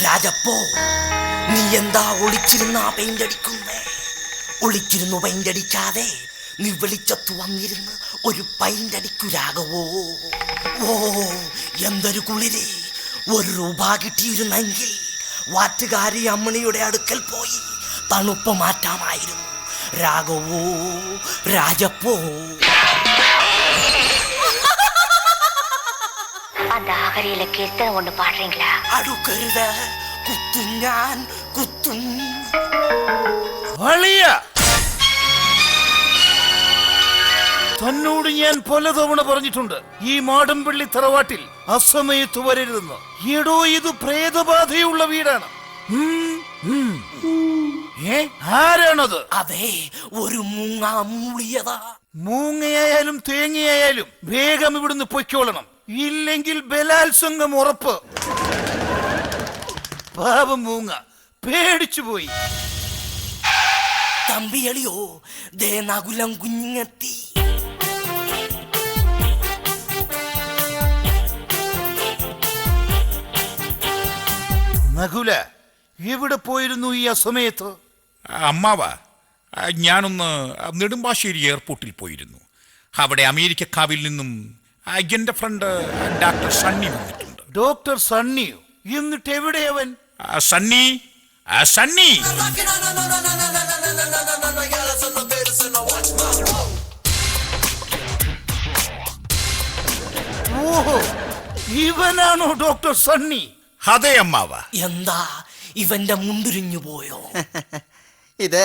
രാജപ്പോ, നീ എന്താ ഒളിച്ചിരുന്ന paint അടിക്കുന്നേ? ഒളിച്ചിരുന്നു paint അടിക്കാതെ നീ വെളിച്ചത്തു വന്നിരുന്ന് ഒരു പെയിന്റ് അടിക്കു രാഘവോ. ഓ, എന്തൊരു കുളിര്! ₹1 കിട്ടിയിരുന്നെങ്കിൽ വാറ്റുകാരി അമ്മണിയുടെ അടുക്കൽ പോയി തണുപ്പ് മാറ്റാമായിരുന്നു രാഘവോ, രാജപ്പോ. அந்த ஆகரியில கீர்த்தனை ஒண்ணு பாடுறீங்களா? അടുക്കരുത്, കുത്തും ഞാൻ, കുത്തും. തന്നോട് ഞാൻ പലതവണ പറഞ്ഞിട്ടുണ്ട്, ഈ മാടമ്പള്ളി തറവാട്ടിൽ അസമയത്ത് വരരുതെന്ന്. എടോ, ഇത് പ്രേതബാധയുള്ള വീടാണ്. ആരാണത്? അതെ, ഒരു മൂങ്ങ മൂളിയതാ. മൂങ്ങയായാലും തേങ്ങയായാലും വേഗം ഇവിടുന്ന് പൊയ്ക്കോളണം, ഇല്ലെങ്കിൽ ബലാത്സംഗം ഉറപ്പ്. പാവം മൂങ്ങ പേടിച്ചു പോയി. തമ്പിയളിയോ, ദേ നകുലം കുഞ്ഞെത്തി. നകുല, എവിടെ പോയിരുന്നു ഈ അസമയത്ത്? അമ്മാവ, ഞാനൊന്ന് നെടുമ്പാശ്ശേരി എയർപോർട്ടിൽ പോയിരുന്നു. അവിടെ അമേരിക്കക്കാവിൽ നിന്നും എൻ്റെ ഫ്രണ്ട് ഡോക്ടർ സണ്ണി വന്നിട്ടുണ്ട്. ഡോക്ടർ സണ്ണിയോ? എന്നിട്ട് എവിടെയവൻ? സണ്ണി, സണ്ണി! ഓഹോ, ഇവനാണോ ഡോക്ടർ സണ്ണി? അതെ അമ്മാവ. എന്താ ഇവന്റെ മുണ്ടുരിഞ്ഞു പോയോ? ഇത്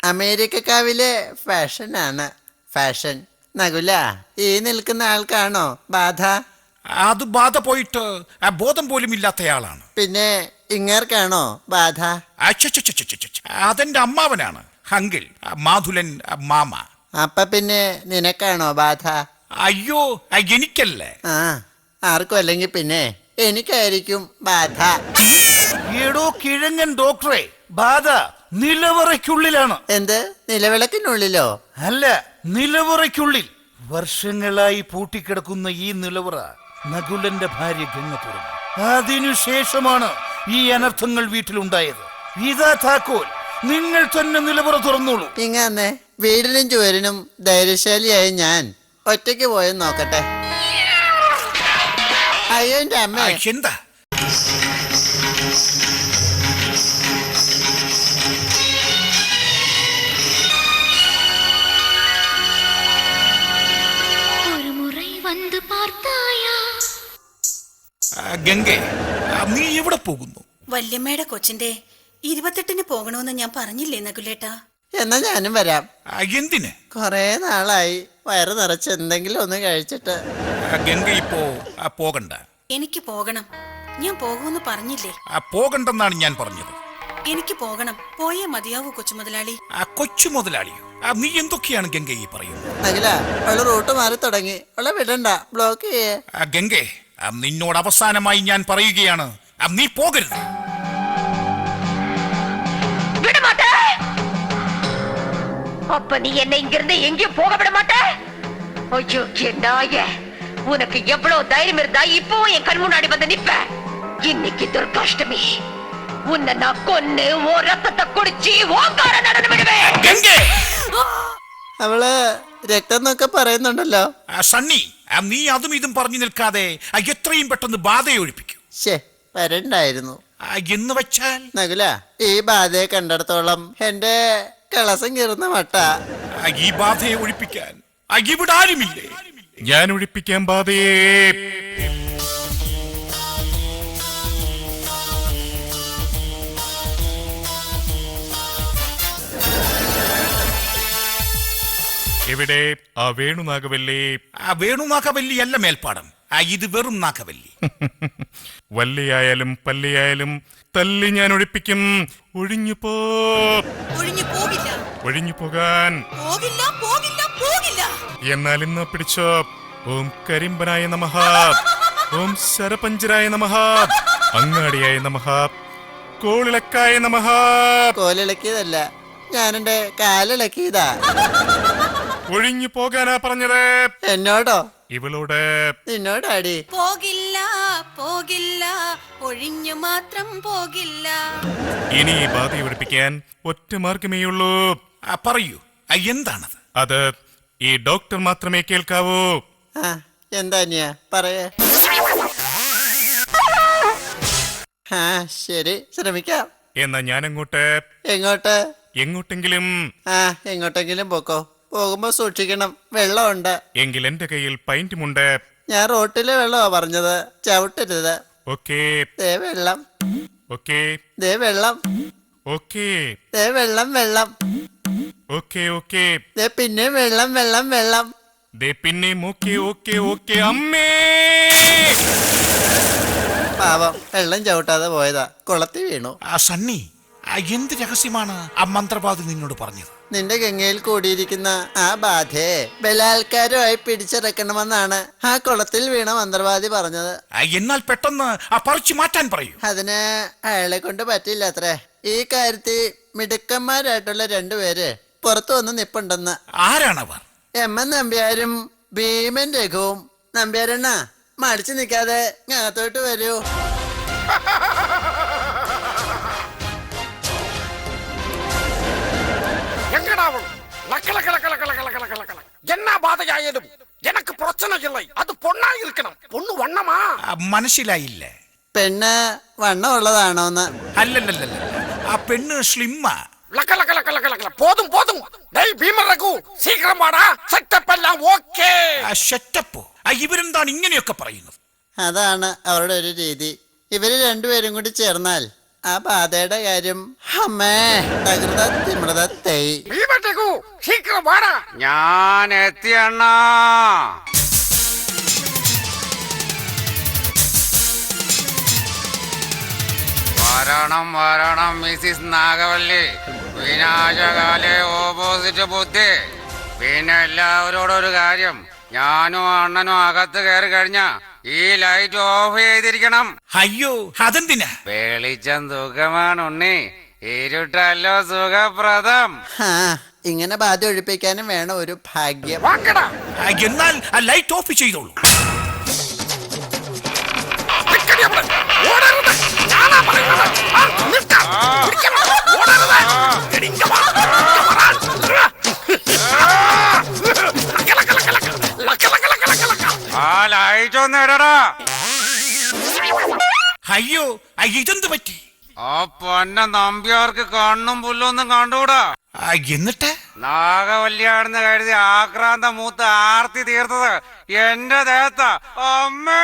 അമേരിക്കക്കാവിലെ ഫാഷനാണ്, ഫാഷൻ. നകുല, ഈ നിൽക്കുന്ന ആൾക്കാണോ ബാധ? അത് ബാധ പോയിട്ട് ബോധം പോലും ഇല്ലാത്തയാളാണ്. പിന്നെ ഇങ്ങേർക്കാണോ ബാധ? അതെന്റെ അമ്മാവനാണ്, അങ്കിൾ മാധുലൻ മാമ. അപ്പൊ പിന്നെ നിനക്കാണോ ബാധ? അയ്യോ, എനിക്കല്ലേ. ആർക്കും അല്ലെങ്കിൽ പിന്നെ എനിക്കായിരിക്കും ബാധ. ഏടോ കിഴങ്ങൻ ഡോക്ടറെ, ബാധ നിലവറയ്ക്കുള്ളിലാണ്. എന്ത്, നിലവിളക്കിനുള്ളിലോ? അല്ല, നിലവറയ്ക്കുള്ളിൽ. വർഷങ്ങളായി പൂട്ടിക്കിടക്കുന്ന ഈ നിലവറ നകുലന്റെ ഭാര്യ ഗംഗ തുറന്നു. അതിനുശേഷമാണ് ഈ അനർത്ഥങ്ങൾ വീട്ടിലുണ്ടായത്. ഇതാ താക്കോൽ, നിങ്ങൾ തന്നെ നിലവറ തുറന്നോളൂ. ഇങ്ങനെ വീടിനും ചുവരിനും ധൈര്യശാലിയായി ഞാൻ ഒറ്റയ്ക്ക് പോയെന്ന് നോക്കട്ടെ. അയ്യോ എന്റെ അമ്മ! എന്താ? ഗംഗേ, നീ എവിടെ പോകുന്നു? വല്യമ്മയുടെ കൊച്ചിന്റെ 28-ന് പോകണമെന്ന് ഞാൻ പറഞ്ഞില്ലേ നകുലേട്ടാ? എന്നാ ഞാനും വരാം. എന്തിന്? കൊറേ നാളായി വയറ് നിറച്ച് എന്തെങ്കിലും ഒന്ന് കഴിച്ചിട്ട്. ഗംഗ ഇപ്പോ പോകണ്ട. എനിക്ക് പോകണം, ഞാൻ പോകുമെന്ന് പറഞ്ഞില്ലേ? പോകണ്ടെന്നാണ് ഞാൻ പറഞ്ഞത്. എനിക്ക് പോകണം, പോയേ മതിയാവൂ കൊച്ചു മുതലാളി. കൊച്ചു മുതലാളിയോ? നീ എന്തൊക്കെയാണ് ഗംഗ ഈ പറയുന്നത്? നകുല, അവള് റൂട്ട് മാറി തുടങ്ങി, അവളെ വിടണ്ട, ബ്ലോക്ക് ചെയ്യേ. ഗംഗേ, നിന്നോട് അവസാനമായി ഞാൻ പറയുകയാണ്, നീ പോകരുത്. அப்ப நீ என்ன இங்கிருந்து எங்கேயும் போக விட மாட்ட? ஐயோ, நாயே, உனக்கு எவ்வளவு தைரியம் இருந்தா இப்போ என் கண் முன்னாடி வந்து நிப்ப? இன்னைக்கு துர்காஷ்டமி, உன்னை நான் கொன்னு ஓ ரத்தத்தை குடிச்சு ஓங்கார நடந்து விடுவேன். അവള് രക്തം എന്നൊക്കെ പറയുന്നുണ്ടല്ലോ. സണ്ണി, നീ അതും ഇതും പറഞ്ഞു നിൽക്കാതെ എത്രയും പെട്ടെന്ന് ബാധയെ ഒഴിപ്പിക്കൂ. വരണ്ടായിരുന്നു എന്ന് വെച്ചാൽ? നകുല, ഈ ബാധയെ കണ്ടിടത്തോളം എന്റെ കളസം കീറുന്ന മട്ട. ഈ ബാധയെ ഒഴിപ്പിക്കാൻ ഇവിടെ ആരുമില്ലേ? ഞാൻ ഒഴിപ്പിക്കാൻ ബാധയെ. എവിടെ ആ വേണുനാഗവല്ലി? വേണുനാഗവല്ലി അല്ല മേൽപ്പാടം, ഇത് വെറും നാഗവല്ലി. വല്ലിയായാലും പല്ലിയായാലും തല്ലി ഞാൻ ഒഴിപ്പിക്കും. ഒഴിഞ്ഞു പോകാൻ. എന്നാൽ ഇന്ന് പിടിച്ചോ. ഓം കരിമ്പനായ നമഃ, ഓം ശരപഞ്ചരായ നമഃ, അങ്ങാടിയായ നമഃ, കോളിളക്കായ നമഃ. കോലിളക്കിയതല്ല, ഞാൻ എന്റെ കാലിളക്കിയതാ. ഒഴിഞ്ഞു പോകാനാ പറഞ്ഞത്. എന്നോടോ? ഇവളോട്. നിന്നോടാടി. പോകില്ല പോകില്ല, ഒഴിഞ്ഞു മാത്രം പോകില്ല. ഇനി ഈ ബാധയെ ഒഴിപ്പിക്കാൻ ഒറ്റ മാർഗമേയുള്ളൂ. പറയൂ, എന്താണത്? അത് ഈ ഡോക്ടർ മാത്രമേ കേൾക്കാവൂ. ആ എന്താ അനിയ പറയേ. ആ ശരി, ശ്രമിക്കാം. എന്നാ ഞാൻ അങ്ങോട്ട് എങ്ങോട്ട്? എങ്ങോട്ടെങ്കിലും. ആ എങ്ങോട്ടെങ്കിലും പോക്കോ. പോകുമ്പോ സൂക്ഷിക്കണം, വെള്ളമുണ്ട്. എങ്കിൽ എന്റെ കയ്യിൽ പൈന്റുമുണ്ട്. ഞാൻ റോട്ടിലെ വെള്ളമാ പറഞ്ഞത്, ചവിട്ടരുത്. ഓക്കേ ദേ വെള്ളം, ഓക്കേ ദേ വെള്ളം, ഓക്കേ ദേ വെള്ളം വെള്ളം, ഓക്കേ ഓക്കേ. ദേ പിന്നെ വെള്ളം വെള്ളം വെള്ളം. ദേ പിന്നെ ഓക്കേ ഓക്കേ ഓക്കേ. അമ്മേ, പാവം വെള്ളം ചവിട്ടാതെ പോയതാ, കുളത്തിൽ വീണു. സണ്ണി, എന്ത് രഹസ്യമാണ് ആ മന്ത്രവാദി നിന്നോട് പറഞ്ഞത്? നിന്റെ ഗംഗയിൽ കൂടിയിരിക്കുന്ന ആ ബാധയെ ബലാത്കാരമായി പിടിച്ചിറക്കണമെന്നാണ് ആ കുളത്തിൽ വീണ മന്ത്രവാദി പറഞ്ഞത്. എന്നാൽ പെട്ടെന്ന് പറിച്ചു മാറ്റാൻ പറയൂ. അതിന് അയാളെ കൊണ്ട് പറ്റില്ല അത്രേ. ഈ കാര്യത്തിൽ മിടുക്കന്മാരായിട്ടുള്ള രണ്ടുപേര് പുറത്തു വന്ന് നിപ്പുണ്ടെന്ന്. ആരാണവർ? എം എൻ നമ്പ്യാരും ഭീമൻ രഘുവും. നമ്പ്യാരെണ്ണ മടിച്ചു നിൽക്കാതെ ഞാത്തോട്ട് വരൂ. என்ன பாதையாயிடும் எனக்கு பிரச்சனை இல்லை. அது பொண்ணா இருக்கணும். பொண்ணு வண்ணமா? മനസ്സിലായില്ല. പെണ്ണ് വണ്ണമുള്ളതാണോന്ന്? അല്ലല്ലല്ല, ആ പെണ്ണ് സ്ലിമ്മാ. போதும் போதும். டேய் பீமன் ரகு, சீக்கிரம் வாடா. செட்டப் எல்லாம் ഓക്കേ. ഷെറ്റപ്പോ? ഇവരെന്താണ് ഇങ്ങനെയൊക്കെ പറയുന്നത്? അതാണ് അവരുടെ ഒരു രീതി. ഇവര് രണ്ടുപേരും കൂടി ചേർന്നാൽ ആ ബാധയുടെ കാര്യം അമ്മേ തകൃത തിമൃത തൈ. பீமன் ரகு, சீக்கிரம் வாடா. ഞാൻ എത്തിയണ്ണാ. വരണം വരണം മിസ്സിസ് നാഗവല്ലി. വിനാശകാലെ ഓപ്പോസിറ്റ് ബുദ്ധി. പിന്നെ എല്ലാവരോടൊരു കാര്യം, ഞാനും അണ്ണനും അകത്ത് കയറി കഴിഞ്ഞ ഈ ലൈറ്റ് ഓഫ് ചെയ്തിരിക്കണം. അയ്യോ, അതെന്തിനാ? വെളിച്ചം സുഖമാണ് ഉണ്ണി, ഇരുട്ടല്ലോ സുഖപ്രദം. ആ ഇങ്ങനെ ബാധ ഒഴിപ്പിക്കാനും വേണം ഒരു ഭാഗ്യം. வாங்கடா. എന്നാൽ ആ ലൈറ്റ് ഓഫ് ചെയ്തോളൂ. நிக்கடி அப்படி. ஓடരുത്. ഞാനാ പറയുന്നത്. നിൽക്ക. പിടിക്കണം. ഓടരുത്. ഇടിക്ക വാ. ആ ലൈറ്റ് ഒന്ന് ഇടടാ. അയ്യോ, ഇതെന്ത് പറ്റി? ആ പൊന്ന നമ്പ്യാർക്ക് കണ്ണും പുല്ലൊന്നും കണ്ടുകൂടാ. എന്നിട്ട് നാഗവല്യാണെന്ന് കരുതി ആക്രാന്ത മൂത്ത് ആർത്തി തീർത്തത് എന്റെ ദേഹത്ത. അമ്മേ,